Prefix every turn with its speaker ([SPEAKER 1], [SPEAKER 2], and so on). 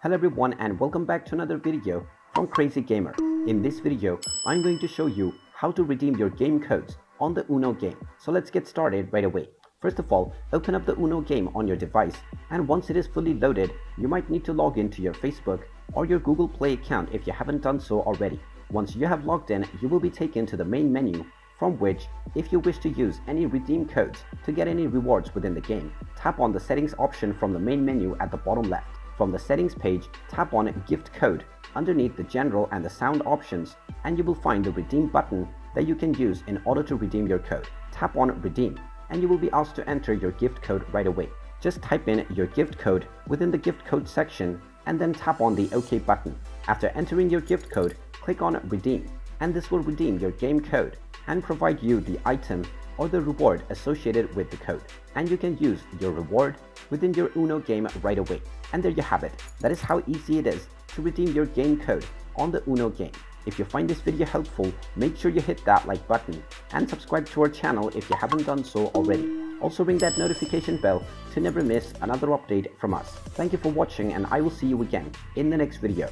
[SPEAKER 1] Hello everyone and welcome back to another video from Crazy Gamer. In this video, I'm going to show you how to redeem your game codes on the Uno game. So let's get started right away. First of all, open up the Uno game on your device, and once it is fully loaded, you might need to log into your Facebook or your Google Play account if you haven't done so already. Once you have logged in, you will be taken to the main menu, from which, if you wish to use any redeem codes to get any rewards within the game, tap on the settings option from the main menu at the bottom left. From the settings page, tap on gift code underneath the general and the sound options, and you will find the redeem button that you can use in order to redeem your code. Tap on redeem and you will be asked to enter your gift code right away. Just type in your gift code within the gift code section and then tap on the OK button. After entering your gift code, click on redeem, and this will redeem your game code and provide you the item or the reward associated with the code, and you can use your reward within your Uno game right away. And there you have it. That is how easy it is to redeem your game code on the Uno game. If you find this video helpful, make sure you hit that like button and subscribe to our channel if you haven't done so already. Also ring that notification bell to never miss another update from us. Thank you for watching, and I will see you again in the next video.